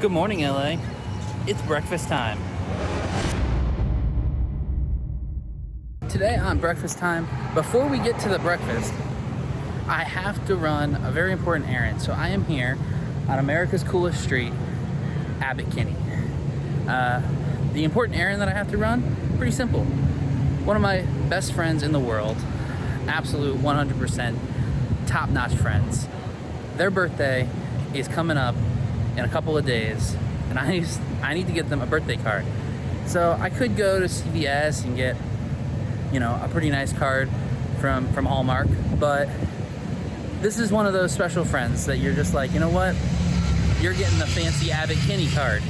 Good morning, LA. It's breakfast time. Today on breakfast time, before we get to the breakfast, I have to run a very important errand. So I am here on America's coolest street, Abbot Kinney. The important errand that I have to run, pretty simple. One of my best friends in the world, absolute 100% top-notch friends, their birthday is coming up in a couple of days, and I need to get them a birthday card. So I could go to CVS and get, a pretty nice card from Hallmark, but this is one of those special friends that you're just like, you know what? You're getting the fancy Abbot Kinney card.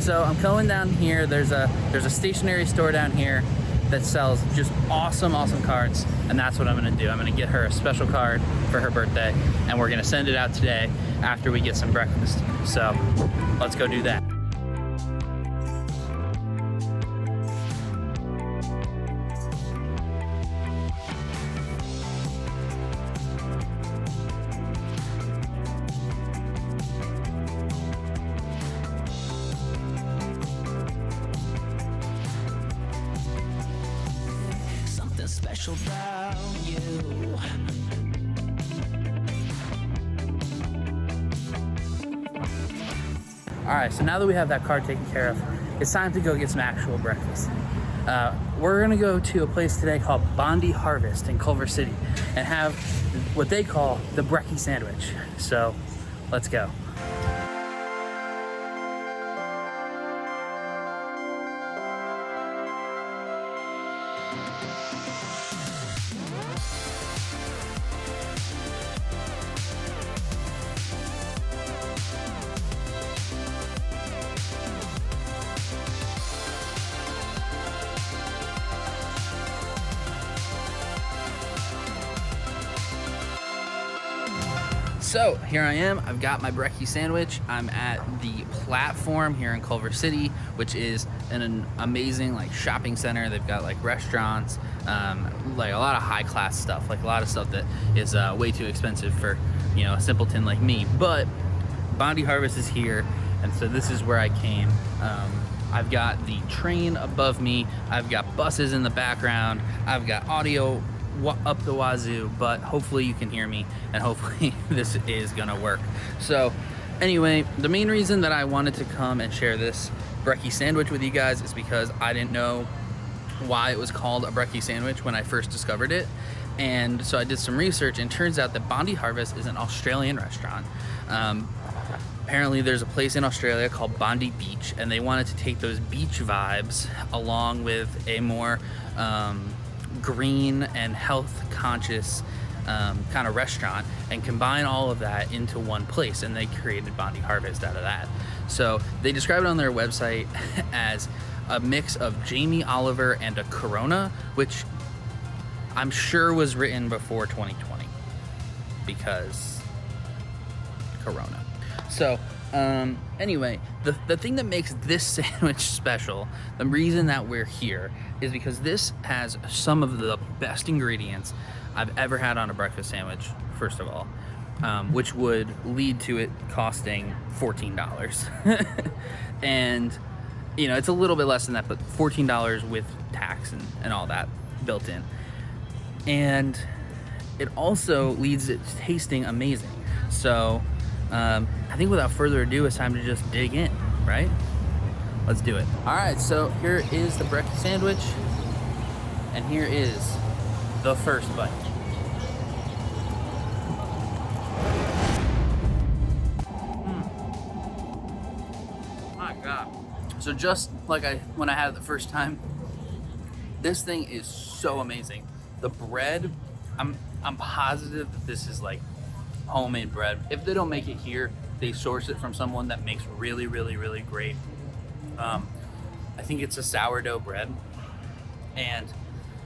So I'm going down here. There's a stationery store down here that sells just awesome cards, and that's what I'm gonna do. I'm gonna get her a special card for her birthday, and we're gonna send it out today after we get some breakfast. So let's go do that. Special about you. All right, so now that we have that card taken care of, it's time to go get some actual breakfast. We're gonna go to a place today called Bondi Harvest in Culver City and have what they call the brekkie sandwich. So let's go. So here I am, I've got my brekkie sandwich. I'm at the platform here in Culver City, which is an amazing shopping center. They've got restaurants, like a lot of high class stuff, like a lot of stuff that is way too expensive for, a simpleton like me. But Bondi Harvest is here, and so this is where I came. I've got the train above me, I've got buses in the background, I've got audio up the wazoo, but hopefully you can hear me and hopefully this is gonna work. So anyway, the main reason that I wanted to come and share this brekkie sandwich with you guys is because I didn't know why it was called a brekkie sandwich when I first discovered it. And so I did some research, and turns out that Bondi Harvest is an Australian restaurant. Apparently there's a place in Australia called Bondi Beach, and they wanted to take those beach vibes along with a more green and health conscious kind of restaurant and combine all of that into one place, and they created Bondi Harvest out of that. So they describe it on their website as a mix of Jamie Oliver and a Corona, which I'm sure was written before 2020 because Corona. So anyway, the thing that makes this sandwich special, the reason that we're here, is because this has some of the best ingredients I've ever had on a breakfast sandwich, first of all, which would lead to it costing $14. And, it's a little bit less than that, but $14 with tax and all that built in. And it also leads it to tasting amazing. So I think without further ado, it's time to just dig in, right? Let's do it. All right, so here is the brekkie sandwich, and here is the first bite. My God. So just like when I had it the first time, this thing is so amazing. The bread, I'm positive that this is homemade bread. If they don't make it here, they source it from someone that makes really great. I think it's a sourdough bread, and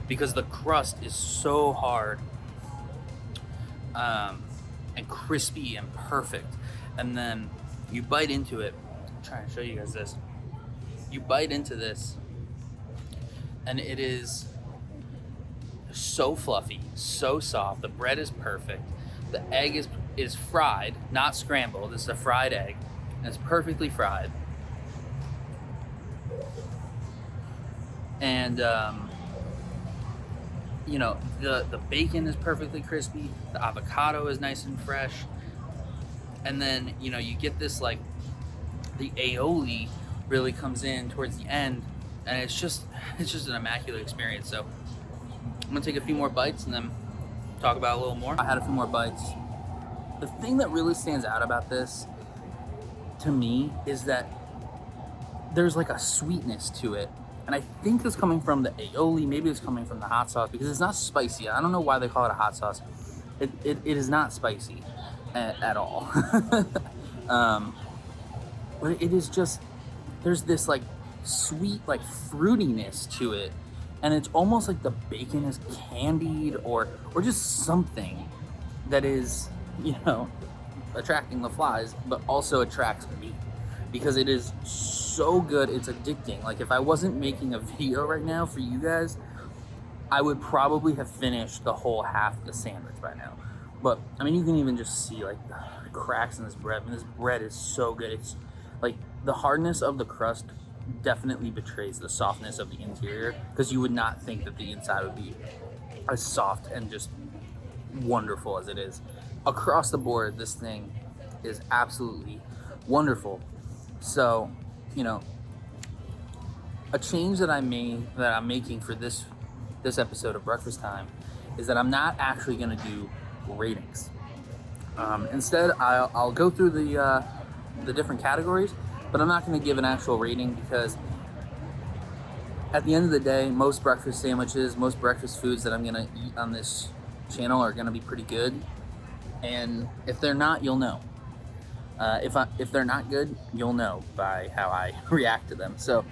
because the crust is so hard and crispy and perfect, and then you bite into it. I'm trying to show you guys this. You bite into this, and it is so fluffy, so soft. The bread is perfect. The egg is fried, not scrambled. This is a fried egg. and it's perfectly fried. And you know, the bacon is perfectly crispy, the avocado is nice and fresh, and then, you know, you get this, like, the aioli really comes in towards the end, and it's just an immaculate experience. So I'm gonna take a few more bites and then talk about it a little more. I had a few more bites. The thing that really stands out about this to me is that there's like a sweetness to it, and I think it's coming from the aioli. Maybe it's coming from the hot sauce, because it's not spicy. I don't know why they call it a hot sauce. It is not spicy at all. But it is just, there's this like sweet, like fruitiness to it, and it's almost like the bacon is candied or just something that is, you know, attracting the flies, but also attracts me, because it is so good. It's addicting. Like, if I wasn't making a video right now for you guys, I would probably have finished the whole half of the sandwich by now. But I mean, you can even just see like the cracks in this bread. I mean, this bread is so good. It's like, the hardness of the crust definitely betrays the softness of the interior, because you would not think that the inside would be as soft and just wonderful as it is. Across the board, this thing is absolutely wonderful. So, you know, a change that I'm making for this episode of Breakfast Time is that I'm not actually going to do ratings. Instead, I'll go through the different categories, but I'm not going to give an actual rating, because at the end of the day, most breakfast sandwiches, most breakfast foods that I'm going to eat on this channel are going to be pretty good, and if they're not, you'll know. If they're not good, you'll know by how I react to them. So,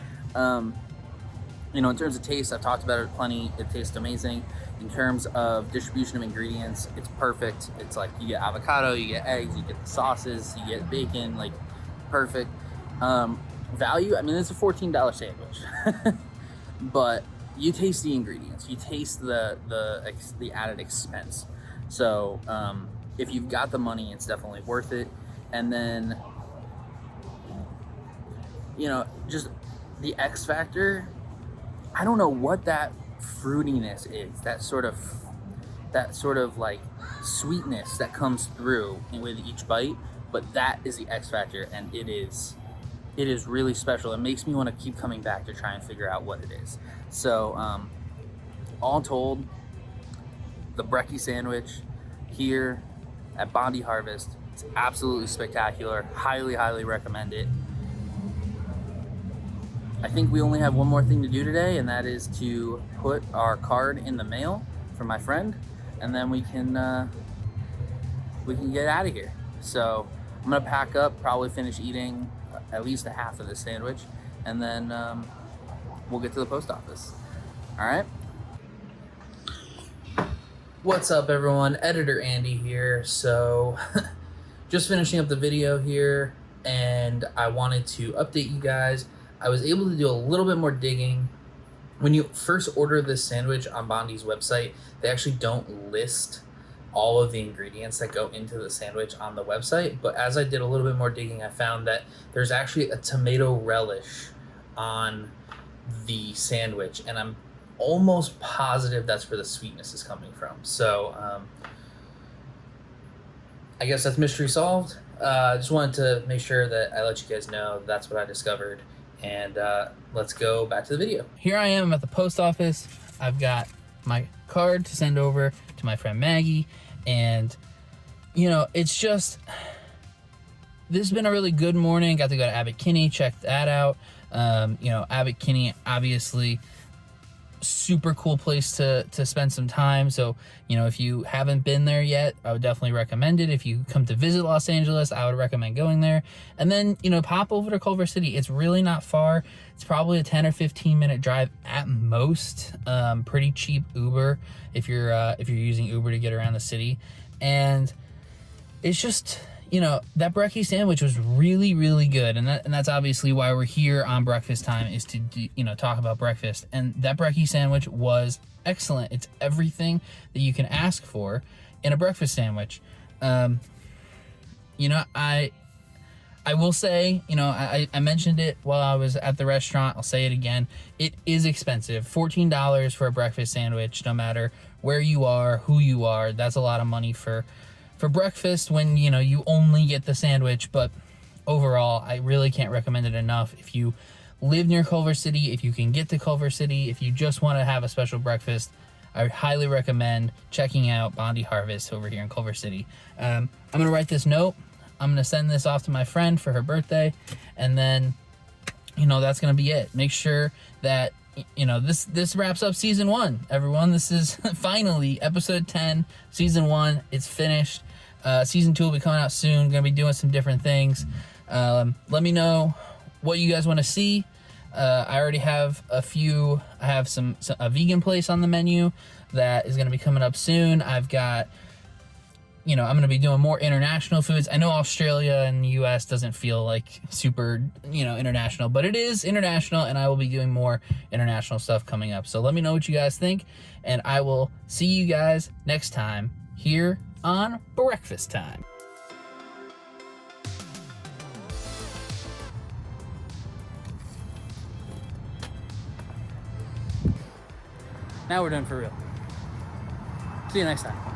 you know, in terms of taste, I've talked about it plenty. It tastes amazing. In terms of distribution of ingredients, it's perfect. It's like, you get avocado, you get eggs, you get the sauces, you get bacon, like, perfect. Value, I mean, it's a $14 sandwich, but you taste the ingredients, you taste the added expense. So if you've got the money, it's definitely worth it. And then, you know, just the X factor, I don't know what that fruitiness is, that sort of like sweetness that comes through with each bite, but that is the X factor, and it is really special. It makes me want to keep coming back to try and figure out what it is. So all told, the brekkie sandwich here at Bondi Harvest, it's absolutely spectacular. Highly recommend it. I think we only have one more thing to do today, and that is to put our card in the mail for my friend, and then we can get out of here. So I'm gonna pack up, probably finish eating at least a half of this sandwich, and then we'll get to the post office. All right. What's up, everyone? Editor Andy here. So just finishing up the video here, and I wanted to update you guys. I was able to do a little bit more digging. When you first order this sandwich on Bondi's website, they actually don't list all of the ingredients that go into the sandwich on the website. But as I did a little bit more digging, I found that there's actually a tomato relish on the sandwich, and I'm almost positive that's where the sweetness is coming from. So I guess that's mystery solved. Just wanted to make sure that I let you guys know that's what I discovered. And let's go back to the video. Here I am at the post office. I've got my card to send over to my friend Maggie. And, you know, it's just, this has been a really good morning. Got to go to Abbot Kinney, check that out. You know, Abbot Kinney, obviously, super cool place to spend some time. So, you know, if you haven't been there yet, I would definitely recommend it. If you come to visit Los Angeles, I would recommend going there. And then, you know, pop over to Culver City. It's really not far. It's probably a 10 or 15 minute drive at most. Pretty cheap Uber if you're using Uber to get around the city. And it's just, you know, that brekkie sandwich was really, really good. And that's obviously why we're here on Breakfast Time, is to, you know, talk about breakfast. And that brekkie sandwich was excellent. It's everything that you can ask for in a breakfast sandwich. You know, I I will say, you know, I mentioned it while I was at the restaurant. I'll say it again. It is expensive. $14 for a breakfast sandwich, no matter where you are, who you are. That's a lot of money for breakfast when, you know, you only get the sandwich. But overall, I really can't recommend it enough. If you live near Culver City, if you can get to Culver City, if you just want to have a special breakfast, I would highly recommend checking out Bondi Harvest over here in Culver City. I'm going to write this note. I'm going to send this off to my friend for her birthday, and then, you know, that's going to be it. Make sure that, you know, this wraps up season 1, everyone. This is finally episode 10, season 1. It's finished. Season 2 will be coming out soon. Going to be doing some different things. Let me know what you guys want to see. I already have a few. I have a vegan place on the menu that is going to be coming up soon. I've got, you know, I'm going to be doing more international foods. I know Australia and the US doesn't feel like super, you know, international, but it is international, and I will be doing more international stuff coming up. So let me know what you guys think, and I will see you guys next time here on Breakfast Time. Now we're done for real. See you next time.